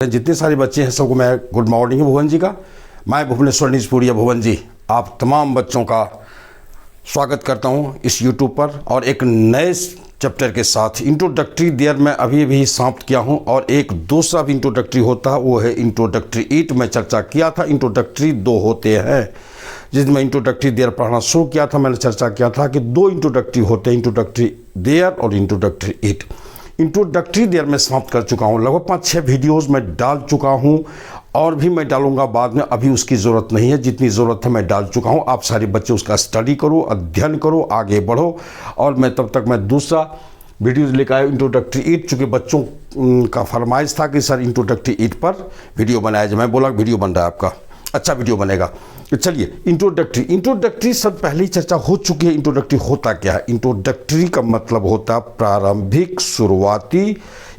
जितने सारे बच्चे हैं सबको मैं गुड मॉर्निंग भुवन जी का। मैं भुवनेश्वर निजपुरिया भुवन जी आप तमाम बच्चों का स्वागत करता हूं इस यूट्यूब पर और एक नए चैप्टर के साथ। इंट्रोडक्टरी देयर मैं अभी समाप्त किया हूं और एक दूसरा भी इंट्रोडक्टरी होता है, वो है इंट्रोडक्टरी ईट। मैं चर्चा किया था इंट्रोडक्टरी दो होते हैं, जिसमें इंट्रोडक्टरी देयर पढ़ाना शुरू किया था। मैंने चर्चा किया था कि दो इंट्रोडक्टरी होते हैं, इंट्रोडक्टरी देयर और इंट्रोडक्टरी ईट। इंट्रोडक्टरी देयर मैं समाप्त कर चुका हूँ, लगभग 5-6 वीडियोस मैं डाल चुका हूँ और भी मैं डालूंगा बाद में। अभी उसकी ज़रूरत नहीं है, जितनी ज़रूरत है मैं डाल चुका हूँ। आप सारे बच्चे उसका स्टडी करो, अध्ययन करो, आगे बढ़ो। और मैं तब तक मैं दूसरा वीडियो लेकर आया इंट्रोडक्टरी ईट, चूँकि बच्चों का फरमाइश था कि सर इंट्रोडक्टरी ईट पर वीडियो बनाया जाए। मैं बोला वीडियो बन रहा है आपका, अच्छा वीडियो बनेगा। तो चलिए इंट्रोडक्टरी सब पहले ही चर्चा हो चुकी है। इंट्रोडक्टरी होता क्या है? इंट्रोडक्टरी का मतलब होता है प्रारंभिक, शुरुआती,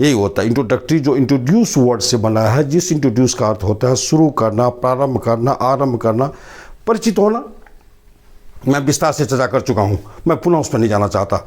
यही होता है इंट्रोडक्टरी। जो इंट्रोड्यूस वर्ड से बना है, जिस इंट्रोड्यूस का अर्थ होता है शुरू करना, प्रारंभ करना, आरंभ करना, परिचित होना। मैं विस्तार से चर्चा कर चुका हूँ, मैं पुनः उस पर नहीं जाना चाहता।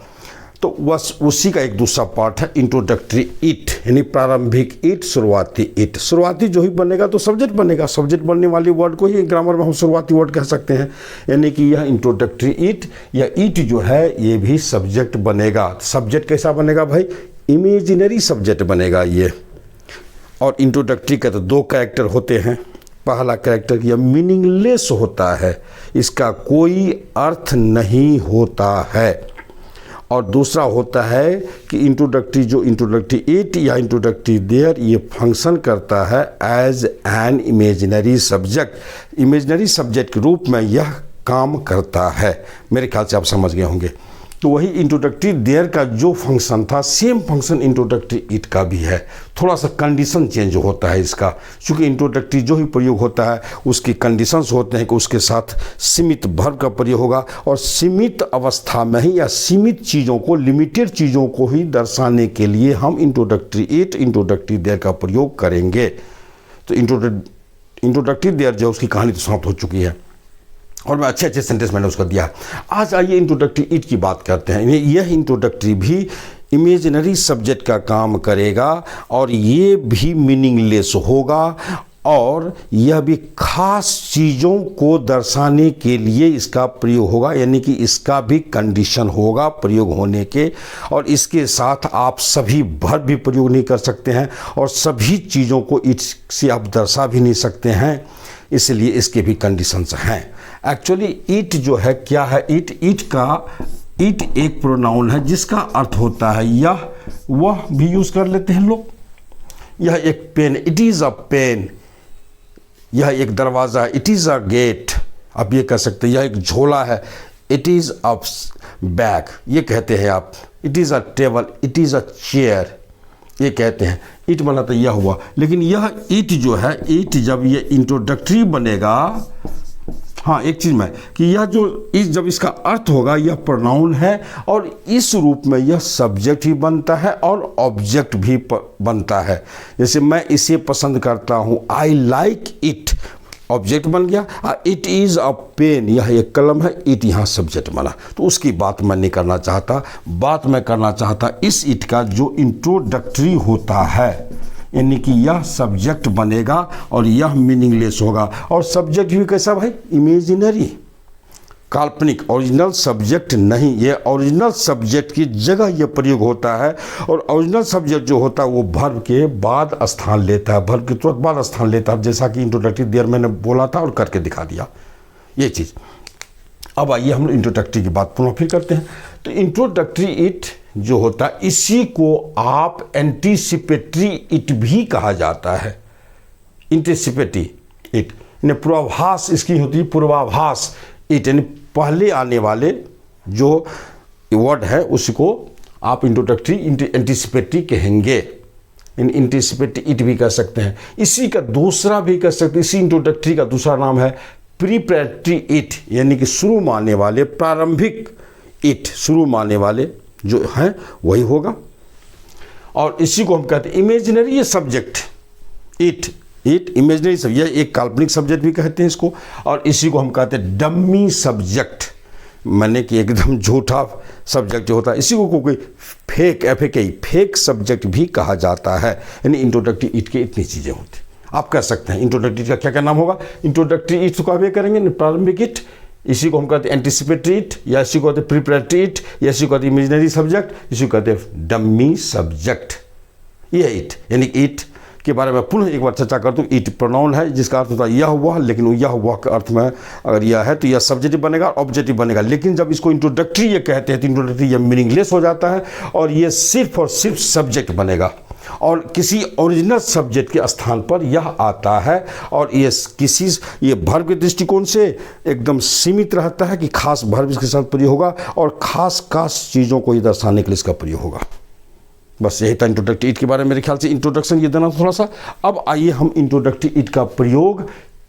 तो बस उसी का एक दूसरा पार्ट है इंट्रोडक्टरी ईट, यानी प्रारंभिक ईट, शुरुआती ईट। शुरुआती जो ही बनेगा तो सब्जेक्ट बनेगा, सब्जेक्ट बनने वाली वर्ड को ही ग्रामर में हम शुरुआती वर्ड कह सकते हैं। यानी कि यह इंट्रोडक्टरी ईट या ईट जो है ये भी सब्जेक्ट बनेगा। सब्जेक्ट कैसा बनेगा भाई? इमेजिनरी सब्जेक्ट बनेगा ये। और इंट्रोडक्टरी का तो दो कैरेक्टर होते हैं। पहला कैरेक्टर यह मीनिंगलेस होता है, इसका कोई अर्थ नहीं होता है। और दूसरा होता है कि इंट्रोडक्टरी ईट या इंट्रोडक्टरी देयर ये फंक्शन करता है as an imaginary subject. Imaginary subject के रूप में यह काम करता है। मेरे ख्याल से आप समझ गए होंगे। तो वही इंट्रोडक्टरी देयर का जो फंक्शन था, सेम फंक्शन इंट्रोडक्टरी ईट का भी है। थोड़ा सा कंडीशन चेंज होता है इसका, क्योंकि इंट्रोडक्टरी जो भी प्रयोग होता है उसकी कंडीशंस होते हैं कि उसके साथ सीमित वर्ब का प्रयोग होगा और सीमित अवस्था में ही या सीमित चीज़ों को, लिमिटेड चीज़ों को ही दर्शाने के लिए हम इंट्रोडक्टरी ईट, इंट्रोडक्टरी देयर का प्रयोग करेंगे। तो इंट्रोडक्टरी देयर जो उसकी कहानी तो समाप्त हो चुकी है और मैं अच्छे सेंटेंस मैंने उसका दिया। आज आइए इंट्रोडक्टरी ईट की बात करते हैं। यह इंट्रोडक्टरी भी इमेजिनरी सब्जेक्ट का काम करेगा और ये भी मीनिंगलेस होगा और यह भी खास चीज़ों को दर्शाने के लिए इसका प्रयोग होगा, यानी कि इसका भी कंडीशन होगा प्रयोग होने के। और इसके साथ आप सभी वर्ब भी प्रयोग नहीं कर सकते हैं और सभी चीज़ों को ईट से आप दर्शा भी नहीं सकते हैं, इसलिए इसके भी कंडीशंस हैं। एक्चुअली ईट जो है क्या है? ईट एक प्रोनाउन है जिसका अर्थ होता है यह, वह भी यूज कर लेते हैं लोग। यह एक pen, it is a pen. यह एक दरवाज़ा है, इट इज़ अ गेट। आप ये कह सकते हैं। यह एक झोला है, इट इज़ अ बैग, ये कहते हैं आप। It is a table, it is a chair, ये कहते हैं। ईट बना तो यह हुआ। लेकिन यह ईट जो है, ईट जब ये इंट्रोडक्टरी बनेगा, हाँ एक चीज़ में कि यह जो जब इसका अर्थ होगा यह प्रोनाउन है और इस रूप में यह सब्जेक्ट भी बनता है और ऑब्जेक्ट भी बनता है। जैसे मैं इसे पसंद करता हूँ, आई लाइक इट, ऑब्जेक्ट बन गया। इट इज़ अ पेन, यह एक कलम है, इट यहाँ सब्जेक्ट बना। तो उसकी बात मैं नहीं करना चाहता। बात मैं करना चाहता इस इट का जो इंट्रोडक्टरी होता है, यानी कि यह सब्जेक्ट बनेगा और यह मीनिंगलेस होगा। और सब्जेक्ट भी कैसा भाई? इमेजिनरी, काल्पनिक, ओरिजिनल सब्जेक्ट नहीं। ये ओरिजिनल सब्जेक्ट की जगह यह प्रयोग होता है और ओरिजिनल सब्जेक्ट जो होता है वो वर्ब के बाद स्थान लेता है, वर्ब के तुरंत बाद स्थान लेता है, जैसा कि इंट्रोडक्टरी देयर मैंने बोला था और करके दिखा दिया ये चीज़। अब आइए हम इंट्रोडक्टरी की बात पुनः फिर करते हैं। तो इंट्रोडक्टरी इट जो होता है, इसी को आप एंटीसिपेटरी इट भी कहा जाता है। एंटीसिपेटरी इट यानी पूर्वाभास इसकी होती है, पूर्वाभास इट, यानी पहले आने वाले जो वर्ड है उसको आप इंट्रोडक्टरी एंटीसिपेटरी कहेंगे। एंटीसिपेटरी इट भी कह सकते हैं। इसी का दूसरा भी कह सकते हैं। इसी इंट्रोडक्टरी का दूसरा नाम है प्रीपरेटरी इट, यानी कि शुरू में आने वाले, प्रारंभिक इट, शुरू में आने वाले जो है वही होगा। और इसी को हम कहते हैं imaginary subject. It imaginary subject, यह एक काल्पनिक सब्जेक्ट भी कहते हैं इसको। और इसी को हम कहते हैं डम्मी सब्जेक्ट। मैंने कि एकदम झूठा सब्जेक्ट जो होता है, इसी को कोई फेक FAK फेक सब्जेक्ट भी कहा जाता है। यानी इंट्रोडक्टरी इट के इतनी चीज़ें होती। आप कह सकते हैं इंट्रोडक्टरी का क्या क्या नाम होगा। इंट्रोडक्टरी इट को आप ये करेंगे प्रारंभिक इट, इसी को हम कहते हैं एंटिसिपेटरी इट, या इसी को कहते हैं प्रिपरेटरी इट, या इसी को कहते हैं इमेजिनरी सब्जेक्ट, इसी को कहते हैं डमी सब्जेक्ट। ये इट यानी इट के बारे में पुनः एक बार चर्चा कर दूं। इट प्रोनाउन है जिसका अर्थ होता है यह हुआ, लेकिन यह हुआ के अर्थ में अगर यह है तो यह सब्जेक्टिव बनेगा, ऑब्जेक्टिव बनेगा। लेकिन जब इसको इंट्रोडक्टरी ये कहते हैं तो इंट्रोडक्टरी ये मीनिंगलेस हो जाता है और ये सिर्फ और सिर्फ सब्जेक्ट बनेगा और किसी ओरिजिनल सब्जेक्ट के स्थान पर यह आता है। और ये भर्व के दृष्टिकोण से एकदम सीमित रहता है कि खास भर्व इसके साथ प्रयोग होगा और खास चीज़ों को ये दर्शाने के लिए इसका प्रयोग होगा। बस यही था इंट्रोडक्टरी इट के बारे में। मेरे ख्याल से इंट्रोडक्शन ये देना थोड़ा सा। अब आइए हम इंट्रोडक्टरी इट का प्रयोग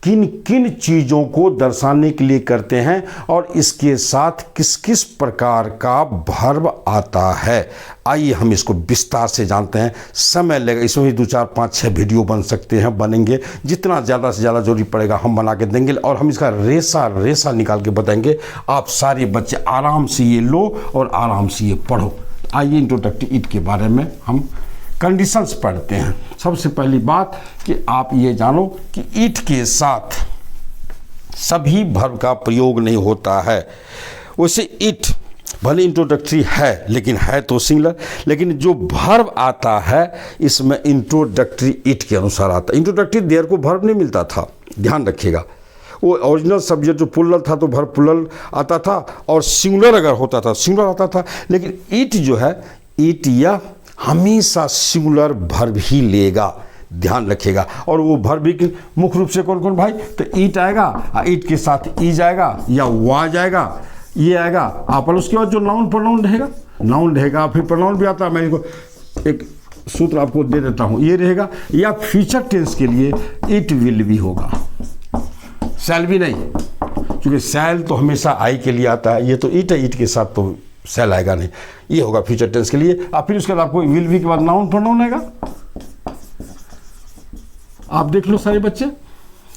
किन किन चीज़ों को दर्शाने के लिए करते हैं और इसके साथ किस किस प्रकार का भर्व आता है। आइए हम इसको विस्तार से जानते हैं। समय लगेगा, इसमें भी 2, 4, 5, 6 वीडियो बन सकते हैं, बनेंगे। जितना ज़्यादा से ज़्यादा जरूरी पड़ेगा हम बना के देंगे और हम इसका रेसा निकाल के बताएंगे। आप सारे बच्चे आराम से ये लो और आराम से ये पढ़ो। आइए इंट्रोडक्टरी इट के बारे में हम कंडीशंस पढ़ते हैं। सबसे पहली बात कि आप ये जानो कि इट के साथ सभी भर्व का प्रयोग नहीं होता है। वैसे इट भले इंट्रोडक्टरी है लेकिन है तो सिंगुलर, लेकिन जो भर्व आता है इसमें इंट्रोडक्टरी इट के अनुसार आता है। इंट्रोडक्टरी देयर को भर्व नहीं मिलता था, ध्यान रखिएगा। वो ओरिजिनल सब्जेक्ट जो प्लुरल था तो भर्व प्लुरल आता था और सिंगुलर अगर होता था सिंगुलर आता था। लेकिन इट जो है इट या हमेशा सिंगुलर भर्व ही लेगा, ध्यान रखिएगा। और वो भर्व भी मुख्य रूप से कौन कौन भाई, तो इट आएगा, इट के साथ ई जाएगा या वा जाएगा, ये आएगा आप। उसके बाद जो नाउन प्रोनाउन रहेगा, फिर प्रोनाउन भी आता है। मैं इसको एक सूत्र आपको दे देता हूँ, ये रहेगा। या फ्यूचर टेंस के लिए इट विल भी होगा, शैल भी नहीं, क्योंकि शैल तो हमेशा आई के लिए आता है। ये तो इट है, इट के साथ तो शैल आएगा नहीं, ये होगा फ्यूचर टेंस के लिए। और फिर उसके बाद आपको विल भी के बाद नाउन प्रोनाउन आएगा। आप देख लो सारे बच्चे,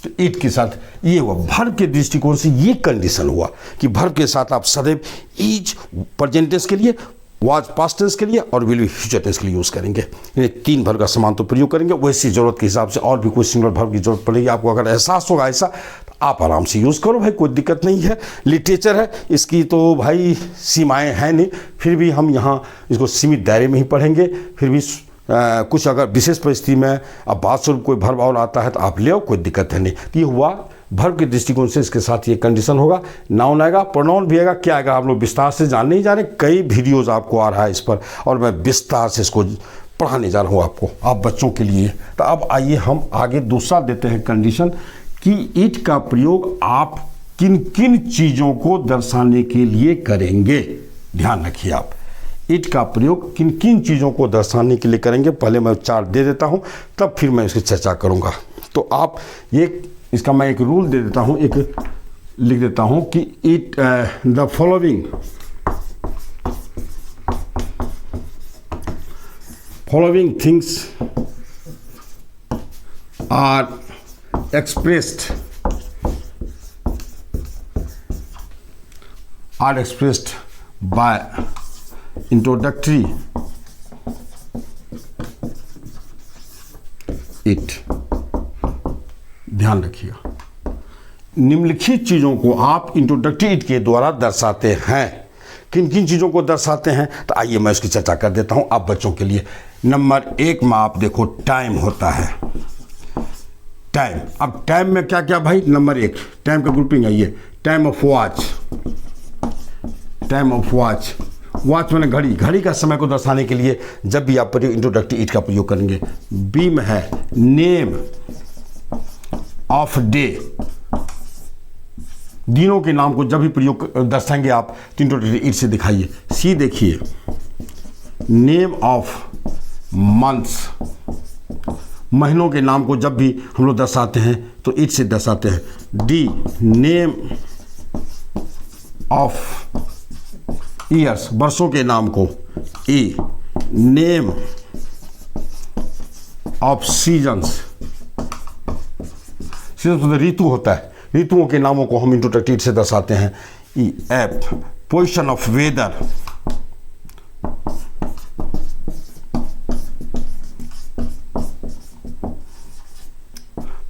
तो इट के साथ ये हुआ। भर्व के दृष्टिकोण से ये कंडीशन हुआ कि भर्व के साथ आप सदैव इज प्रेजेंट टेंस के लिए, वाज पास्ट टेंस के लिए और विल भी फ्यूचर टेंस के लिए यूज़ करेंगे। ये 3 भर्व का समान तो प्रयोग करेंगे। वैसी ज़रूरत के हिसाब से और भी कोई सिंगुलर भर्व की जरूरत पड़ेगी आपको, अगर एहसास होगा ऐसा तो आप आराम से यूज़ करो भाई, कोई दिक्कत नहीं है। लिटरेचर है, इसकी तो भाई सीमाएं हैं नहीं, फिर भी हम यहाँ इसको सीमित दायरे में ही पढ़ेंगे। फिर भी कुछ अगर विशेष परिस्थिति में अब बात स्वरूप कोई भर्व और आता है तो आप ले आओ, कोई दिक्कत है नहीं। तो ये हुआ भर्व के दृष्टिकोण से, इसके साथ ये कंडीशन होगा। नाउन आएगा, प्रोनाउन भी आएगा। क्या आएगा आप लोग विस्तार से जानने ही जा रहे हैं, कई वीडियोज़ आपको आ रहा है इस पर और मैं विस्तार से इसको पढ़ाने जा रहा हूँ आपको, आप बच्चों के लिए। तो अब आइए हम आगे दूसरा देते हैं कंडीशन कि इट का प्रयोग आप किन किन चीज़ों को दर्शाने के लिए करेंगे। ध्यान रखिए आप, इट का प्रयोग किन किन चीज़ों को दर्शाने के लिए करेंगे। पहले मैं 4 दे देता हूँ, तब फिर मैं इसकी चर्चा करूँगा। तो आप ये इसका मैं एक रूल दे देता हूँ, एक लिख देता हूँ कि it the following things are expressed by introductory it। ध्यान रखिएगा, निम्नलिखित चीज़ों को आप इंट्रोडक्टरी इट के द्वारा दर्शाते हैं। किन किन चीज़ों को दर्शाते हैं तो आइए मैं इसकी चर्चा कर देता हूँ आप बच्चों के लिए। नंबर 1 में आप देखो टाइम होता है, टाइम। अब टाइम में क्या क्या भाई, नंबर 1 टाइम का ग्रुपिंग है ये, time of watch. Time of watch, watch मैंने घड़ी, घड़ी का समय को दर्शाने के लिए जब भी आप इंट्रोडक्टरी इट का प्रयोग करेंगे। बी में है नेम ऑफ डे, दिनों के नाम को जब भी प्रयोग दर्शाएंगे आप तो इंट्रोडक्टरी इट से दिखाइए। सी देखिए नेम ऑफ मंथ्स, महीनों के नाम को जब भी हम लोग दर्शाते हैं तो इट से दर्शाते हैं। डी नेम ऑफ ईयर्स, वर्षों के नाम को। ई नेम ऑफ सीजन्स, सीजन तो ऋतु होता है, ऋतुओं के नामों को हम इंट्रोडक्टरी इट से दर्शाते हैं। F, position of weather,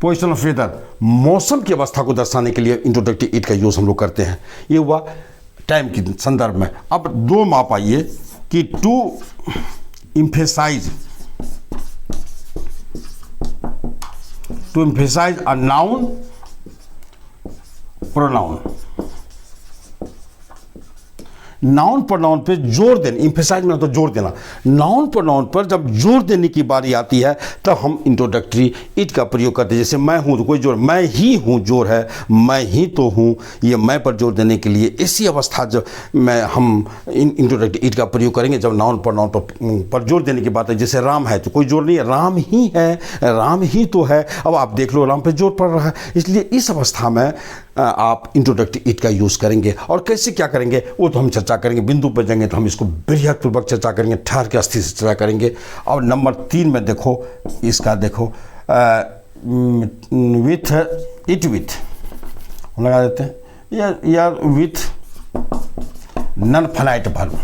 position of weather, मौसम की अवस्था को दर्शाने के लिए इंट्रोडक्टिव इट का यूज हम लोग करते हैं। ये हुआ टाइम के संदर्भ में। अब दो माप आइए कि to emphasize a noun pronoun, noun pronoun पे जोर देना, एम्फेसाइज में तो जोर देना, नाउन प्रोनाउन पर जब जोर देने की बारी आती है तब हम इंट्रोडक्टरी इट का प्रयोग करते हैं। जैसे मैं हूं तो कोई जोर, मैं ही हूं जोर है, मैं ही तो हूं, ये मैं पर जोर देने के लिए ऐसी अवस्था जब हम इंट्रोडक्टरी इट का प्रयोग करेंगे जब नाउन प्रोनाउन पर जोर देने की बात है। जैसे राम है तो कोई जोर नहीं है, राम ही है, राम ही तो है। अब आप देख लो राम पे जोर पड़ रहा है, इसलिए इस अवस्था में आप इंट्रोडक्टिव इट का यूज़ करेंगे। और कैसे क्या करेंगे वो तो हम चर्चा करेंगे, बिंदु पर जाएंगे तो हम इसको बृहत्पूर्वक चर्चा करेंगे, ठहर के अस्थिर से चर्चा करेंगे। और नंबर 3 में देखो, इसका देखो विथ इट, विथ लगा देते हैं यार with non finite verb,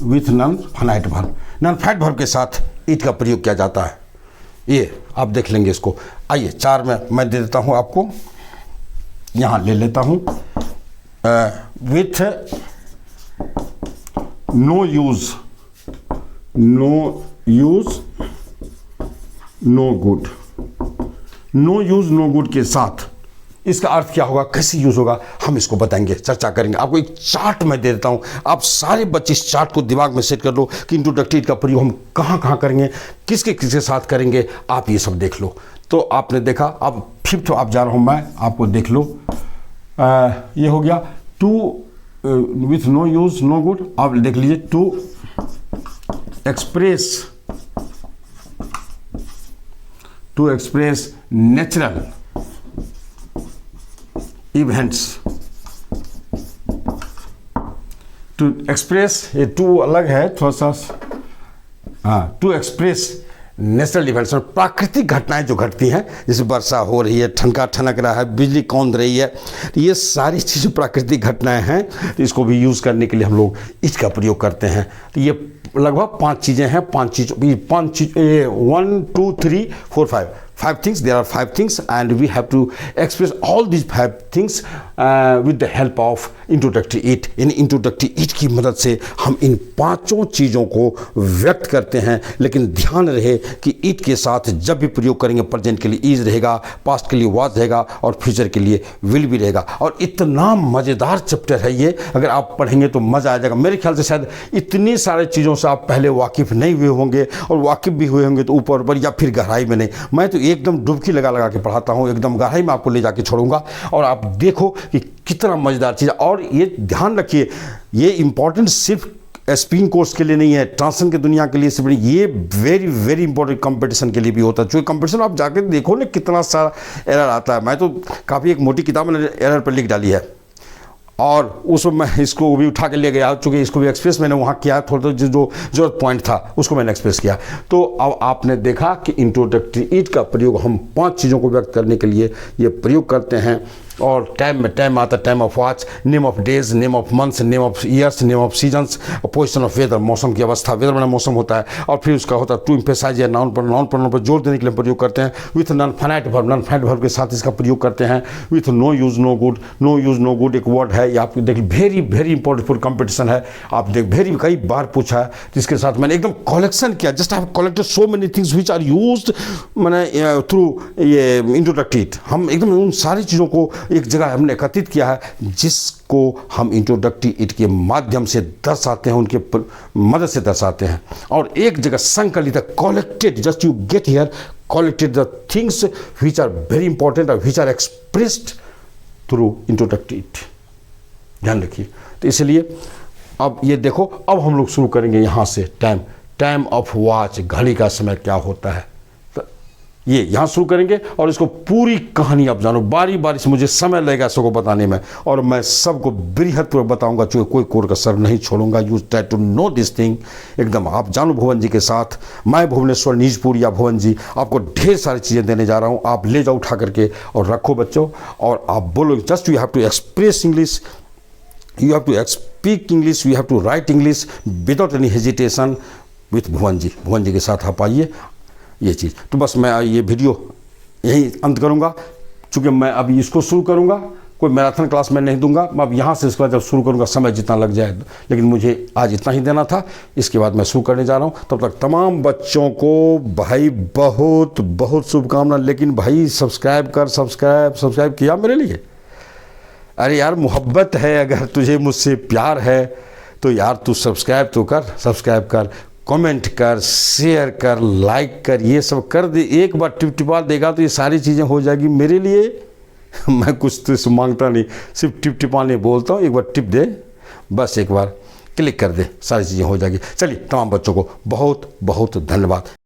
with non finite verb, non finite verb के साथ इट का प्रयोग किया जाता है। ये आप देख लेंगे इसको। आइए 4 में मैं दे देता हूं आपको, यहां ले लेता हूं with no use no good, no use no good के साथ इसका अर्थ क्या होगा, कैसे यूज होगा, हम इसको बताएंगे, चर्चा करेंगे। आपको एक चार्ट मैं दे देता हूं, आप सारे बच्चे इस चार्ट को दिमाग में सेट कर लो कि इंट्रोडक्टिव का प्रयोग हम कहां कहां करेंगे, किसके किसके साथ करेंगे, आप ये सब देख लो। तो आपने देखा, अब 5th आप जा रहा हूं मैं, आपको देख लो। ये हो गया to with no use no good. आप देख लीजिए to express natural events, to express, ये टू अलग है थोड़ा सा, हाँ, टू एक्सप्रेस नेचुरल इवेंट्स, और प्राकृतिक घटनाएं जो घटती हैं, जैसे वर्षा हो रही है, ठनका ठनक रहा है, बिजली कौंध रही है, तो ये सारी चीज़ें प्राकृतिक घटनाएं हैं। तो इसको भी यूज़ करने के लिए हम लोग इसका प्रयोग करते हैं। तो ये लगभग 5 चीज़ें हैं, 5 चीज़ 1 2 3 4 5 things, there are 5 things and we have to express all these 5 things with the help of introductory it। In introductory it की मदद से हम इन 5 चीज़ों को व्यक्त करते हैं। लेकिन ध्यान रहे कि it के साथ जब भी प्रयोग करेंगे प्रेजेंट के लिए is रहेगा, पास्ट के लिए was रहेगा और फ्यूचर के लिए will भी रहेगा। और इतना मज़ेदार चैप्टर है ये, अगर आप पढ़ेंगे तो मज़ा आ जाएगा। मेरे ख्याल से शायद इतनी सारी चीज़ों से आप पहले वाकिफ़ नहीं हुए होंगे, और वाकिफ़ भी हुए होंगे तो ऊपर ऊपर या फिर गहराई में नहीं। मैं तो एकदम डुबकी लगा लगा के पढ़ाता हूँ, एकदम गहराई में आपको ले जाके छोड़ूंगा, और आप देखो कि कितना मज़ेदार चीज़ है। और ये ध्यान रखिए, ये इंपॉर्टेंट सिर्फ स्पीकिंग कोर्स के लिए नहीं है, ट्रांसलेशन की दुनिया के लिए सिर्फ नहीं, ये वेरी वेरी इंपॉर्टेंट कंपटीशन के लिए भी होता है। जो कंपटीशन आप जाके देखो ना, कितना सारा एरर आता है। मैं तो काफ़ी एक मोटी किताब मैंने एरर पर लिख डाली है, और उसमें मैं इसको भी उठा के ले गया, चूँकि इसको भी एक्सप्रेस मैंने वहाँ किया, थोड़ा जो जरूरत पॉइंट था उसको मैंने एक्सप्रेस किया। तो अब आपने देखा कि इंट्रोडक्टरी इट का प्रयोग हम 5 चीज़ों को व्यक्त करने के लिए ये प्रयोग करते हैं। और टाइम में टाइम आता है, time of watch, name of days, name of months, name of years, name of seasons, position of weather, मौसम की अवस्था, वेदर बना मौसम होता है। और फिर उसका होता है टू एम्फेसाइज या नाउन पर जोर देने के लिए प्रयोग करते हैं। With non finite verb, non finite verb के साथ इसका प्रयोग करते हैं। With no use no good, no use no good एक वर्ड है, ये आप देख very very important for competition है। आप देख वेरी कई बार पूछा है, जिसके साथ मैंने एकदम कलेक्शन किया, just I have collected so many things which are used मैंने थ्रू ये इंट्रोडक्टरी इट। हम एकदम उन सारी चीज़ों को एक जगह हमने एकत्रित किया है, जिसको हम इंट्रोडक्टरी इट के माध्यम से दर्शाते हैं, उनके मदद से दर्शाते हैं। और एक जगह संकलित collected, just you get here, collected the things which are very important और which are expressed through introductory it. ध्यान रखिए। तो इसलिए अब ये देखो, अब हम लोग शुरू करेंगे यहाँ से। टाइम ऑफ वॉच, घड़ी का समय क्या होता है। तो ये यहाँ शुरू करेंगे और इसको पूरी कहानी आप जानो, बारी बारी से मुझे समय लगेगा सबको बताने में, और मैं सबको बृहदपूर्वक बताऊंगा, जो कोई कोर कसर नहीं छोड़ूंगा। You try to know this thing, एकदम आप जानो भुवन जी के साथ। मैं भुवनेश्वर निजपुरिया भुवन जी आपको ढेर सारी चीज़ें देने जा रहा हूँ। आप ले जाओ उठा करके और रखो बच्चों, और आप बोलो, just you have to express English, you have to speak English, you have to write English without any hesitation with भुवन जी। भुवन जी के साथ आप आइए, ये चीज़। तो बस मैं ये वीडियो यही अंत करूँगा, चूँकि मैं अभी इसको शुरू करूँगा, कोई मैराथन क्लास मैं नहीं दूंगा। मैं अब यहाँ से इसके बाद जब शुरू करूँगा समय जितना लग जाए, लेकिन मुझे आज इतना ही देना था। इसके बाद मैं शुरू करने जा रहा हूँ। तब तक तमाम बच्चों को भाई बहुत बहुत शुभकामना। लेकिन भाई सब्सक्राइब किया मेरे लिए? अरे यार मोहब्बत है, अगर तुझे मुझसे प्यार है तो यार तू सब्सक्राइब कर, कमेंट कर, शेयर कर, लाइक कर, ये सब कर दे। एक बार टिपा देगा तो ये सारी चीज़ें हो जाएगी मेरे लिए। मैं कुछ तो मांगता नहीं, सिर्फ टिपाने बोलता हूँ। एक बार टिप दे, बस एक बार क्लिक कर दे, सारी चीज़ें हो जाएगी। चलिए, तमाम बच्चों को बहुत बहुत धन्यवाद।